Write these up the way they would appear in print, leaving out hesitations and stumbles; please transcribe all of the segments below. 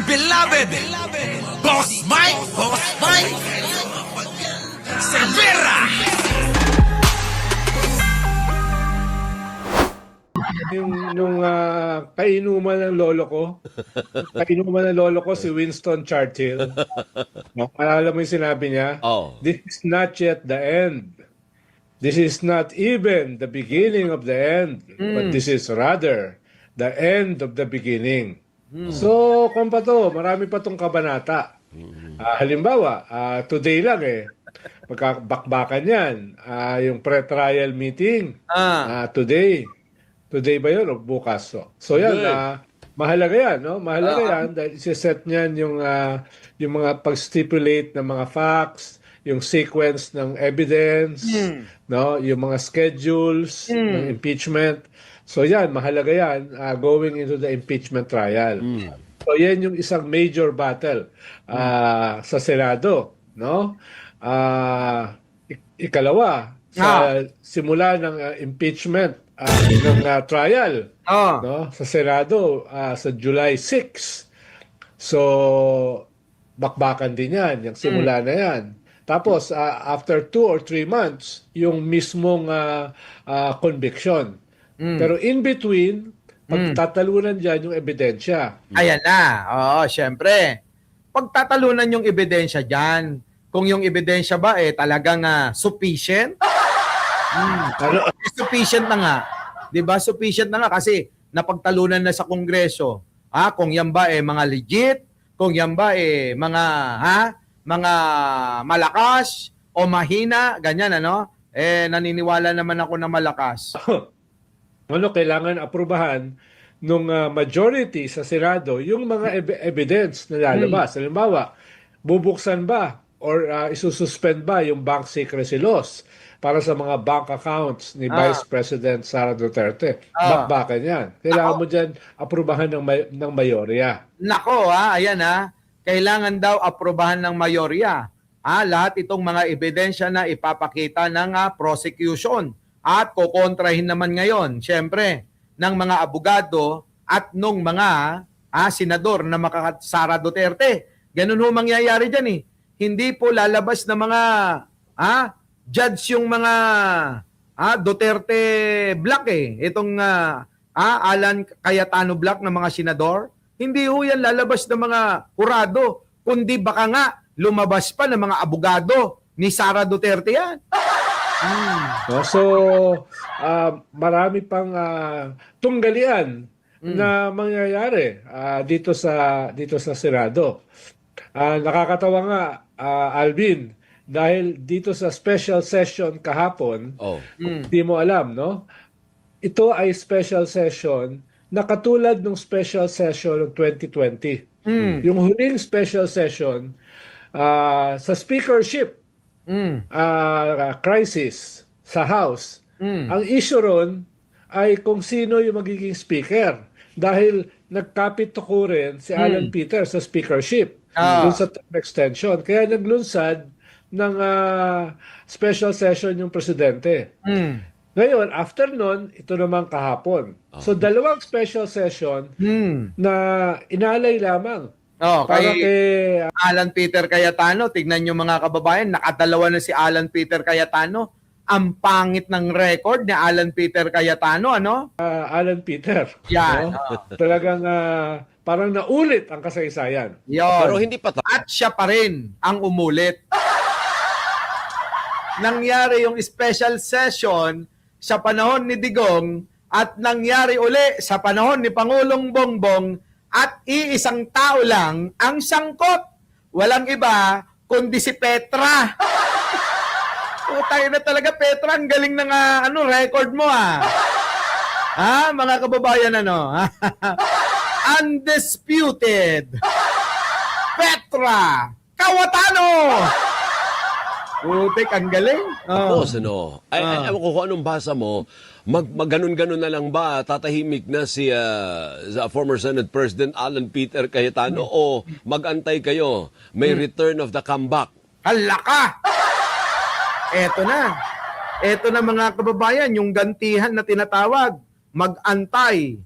beloved Boss Mike Cervera. Nung kainuman ng lolo ko, si Winston Churchill. No? Alala mo yung sinabi niya? Oh. This is not yet the end. This is not even the beginning of the end. But this is rather the end of the beginning. So, kung pa to, marami pa tong kabanata. Halimbawa, today lang magkabakbakan yan. Yung pre-trial meeting. Today. Today ba yun o bukas? So yan, mahalaga yan, no? Mahalaga yan dahil isa-set niyan yung mga pag-stipulate ng mga facts, yung sequence ng evidence, no? Yung mga schedules ng impeachment. So yan, mahalaga yan going into the impeachment trial. So yan yung isang major battle sa Senado, no? Ikalawa, sa simula ng impeachment ng trial no sa Senado sa July 6. So bakbakan din yan, yung simula na yan. Tapos after 2 or 3 months yung mismong conviction. Pero in between pagtatalunan diyan yung ebidensya. Ayan na. Oo, syempre. Pagtatalunan yung ebidensya diyan. Kung yung ebidensya ba talagang sufficient? Sufficient na nga. 'Di ba? Sufficient na nga kasi napagtalunan na sa Kongreso. Kung yan ba mga legit, kung yan ba mga malakas o mahina, ganyan naniniwala naman ako na malakas. Kailangan aprubahan nung majority sa Senado yung mga evidence na lalabas. Halimbawa, bubuksan ba or isususpend ba yung bank secrecy laws para sa mga bank accounts ni Vice President Sara Duterte. Bakbakan yan. Kailangan mo dyan aprubahan ng mayorya. Nako, ayan kailangan daw aprubahan ng mayorya. Lahat itong mga ebidensya na ipapakita ng prosecution at kukontrahin naman ngayon, syempre, ng mga abogado at nung mga senador na makakasara Duterte. Ganun ho mangyayari dyan Hindi po lalabas na mga judge yung mga Duterte block Itong Alan Cayetano block ng mga senador. Hindi ho yan lalabas ng mga kurado, kundi baka nga lumabas pa ng mga abogado ni Sara Duterte yan. So, marami pang tunggalian na mangyayari dito sa Senado. Nakakatawa nga, Alvin, dahil dito sa special session kahapon, hindi mo alam, no? Ito ay special session na katulad ng special session ng 2020. Yung huling special session sa speakership crisis sa House. Ang issue ron ay kung sino yung magiging speaker dahil nagkapit-tukurin si Alan Peter sa speakership dun sa term extension. Kaya naglunsad ng special session yung presidente. Ngayon, after nun, ito naman kahapon. So, dalawang special session na inalay lamang. Para kay Alan Peter Cayetano, tignan nyo mga kababayan, nakadalawa na si Alan Peter Cayetano. Ang pangit ng record ni Alan Peter Cayetano, Alan Peter. Yan. Talagang parang naulit ang kasaysayan. Yon. Pero hindi pa At siya pa rin ang umulit. Nangyari yung special session sa panahon ni Digong at nangyari uli sa panahon ni Pangulong Bongbong at iisang tao lang ang sangkot. Walang iba kundi si Petra. Tayo na talaga, Petra, ang galing ng record mo mga kababayan Undisputed Petra Cayetano. Putik, ang galing. Tapos, ewan ko kung anong basa mo, ganun-ganun na lang ba, tatahimik na si former Senate President Alan Peter Cayetano o mag-antay kayo, may return of the comeback? Hala ka! Eto na. Eto na mga kababayan, yung gantihan na tinatawag, mag-antay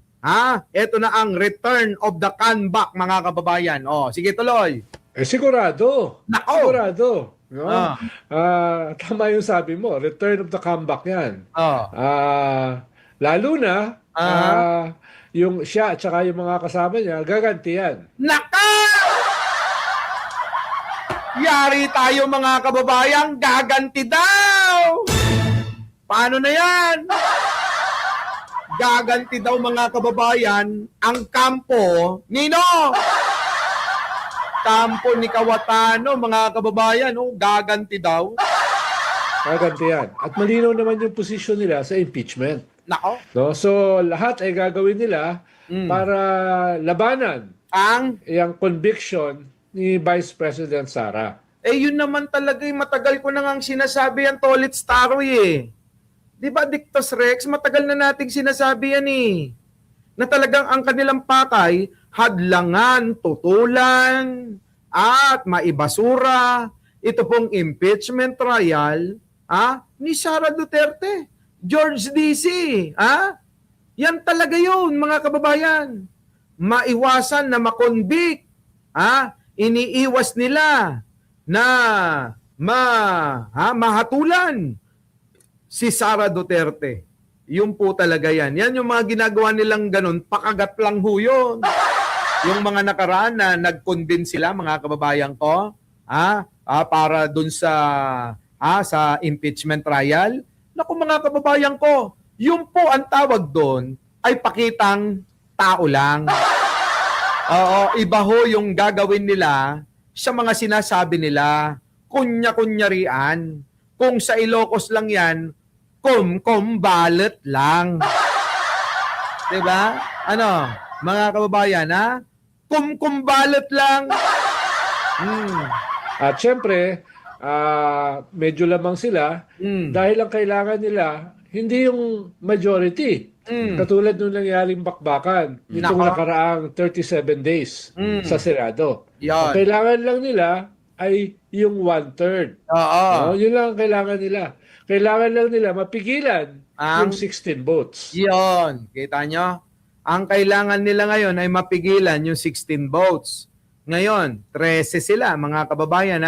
Ito na ang return of the comeback, mga kababayan. Sige, tuloy. Sigurado. Nako! Sigurado. No? Ah. Tama yung sabi mo, return of the comeback yan. Oh. Lalo na, Ah. yung siya at saka yung mga kasama niya, gaganti yan. Naka! Yari tayo, mga kababayan, gaganti daw! Paano na yan? Gaganti daw, mga kababayan, ang kampo, Nino! Kampo ni Kawatano, mga kababayan, gaganti daw. Gaganti yan. At malinaw naman yung posisyon nila sa impeachment. Nako. No? So, lahat ay gagawin nila para labanan yung conviction ni Vice President Sara. Yun naman talaga yung matagal ko na ngang sinasabi yan, Tolit Staroy Di ba, Dictos Rex? Matagal na nating sinasabi yan na talagang ang kanilang pakay, hadlangan, tutulan, at maibasura. Ito pong impeachment trial ni Sara Duterte. George D.C. Yan talaga yun, mga kababayan. Maiwasan na makonvict. Iniiwas nila na mahatulan si Sara Duterte. Yun po talaga yan. Yan yung mga ginagawa nilang ganun, pakagat lang ho yun. Yung mga nakaraan na nag-convince sila, mga kababayan ko, para dun sa impeachment trial. Naku, mga kababayan ko, yun po ang tawag doon ay pakitang tao lang. Iba ho yung gagawin nila sa mga sinasabi nila, kunya-kunyarian. Kung sa Ilocos lang yan, kum-kum-balet lang. Diba? Mga kababayan, kum-kum-balet lang. At syempre, medyo lamang sila dahil ang kailangan nila hindi yung majority. Katulad nung nangyaring bakbakan nitong nakaraang 37 days sa Senado. Ang kailangan lang nila ay yung 1/3. Yun lang ang kailangan nila. Kailangan lang nila mapigilan yung 16 votes. Yun. Kita nyo? Ang kailangan nila ngayon ay mapigilan yung 16 votes. Ngayon, 13 sila, mga kababayan,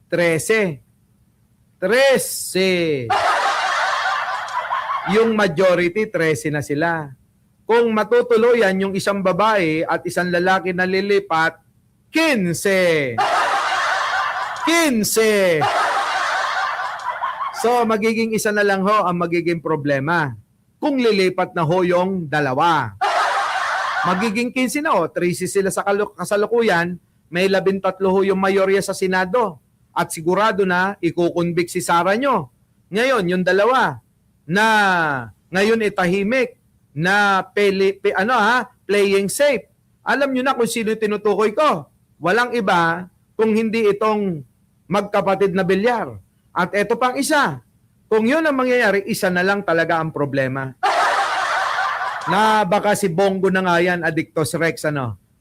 13. Yung majority, 13 na sila. Kung matutuluyan yung isang babae at isang lalaki na lilipat, 15. 15. So, magiging isa na lang ho ang magiging problema. Kung lilipat na ho yung dalawa. Magiging 15 na ho. 13 sila sa kasalukuyan. May 13 ho yung mayorya sa Senado. At sigurado na ikukonvict si Sara nyo. Ngayon, yung dalawa na ngayon itahimik na playing safe. Alam nyo na kung sino tinutukoy ko. Walang iba kung hindi itong magkapatid na bilyar. At eto pang isa. Kung yun ang mangyayari, isa na lang talaga ang problema. Na baka si Bongo na nga yan, Addictos Rex,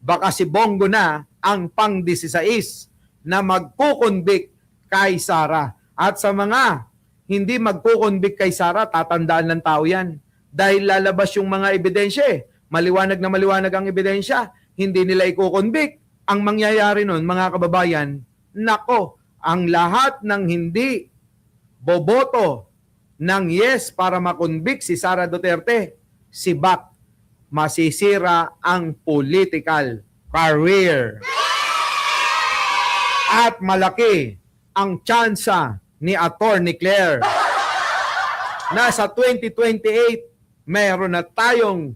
baka si Bongo na ang pang-16 na magkukonvict kay Sara. At sa mga hindi magkukonvict kay Sara, tatandaan ng tao yan. Dahil lalabas yung mga ebidensya Maliwanag na maliwanag ang ebidensya. Hindi nila ikukonvict. Ang mangyayari nun, mga kababayan, nako, ang lahat ng hindi boboto ng yes para makonvict si Sara Duterte, si Bak, masisira ang political career. At malaki ang tsansa ni Attorney Claire na sa 2028 meron na tayong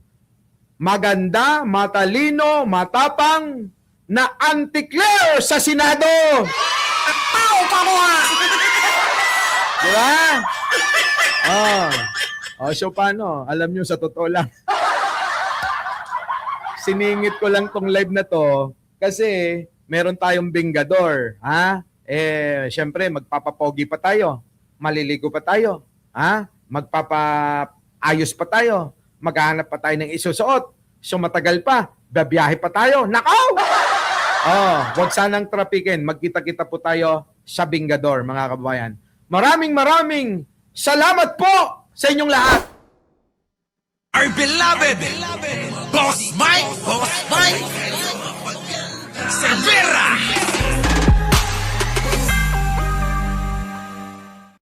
maganda, matalino, matapang na anti-Claire sa Senado. Diba? So paano? Alam nyo, sa totoo lang. Siningit ko lang tong live na to kasi meron tayong bingador. Syempre, magpapapogi pa tayo. Maliligo pa tayo. Magpapaayos pa tayo. Maghahanap pa tayo ng isusuot. So matagal pa. Babiyahe pa tayo. Nakaw! Huwag sanang trapikin. Magkita-kita po tayo sa bingador, mga kababayan. Maraming salamat po sa inyong lahat. Our beloved Boss Mike, Boss Mike.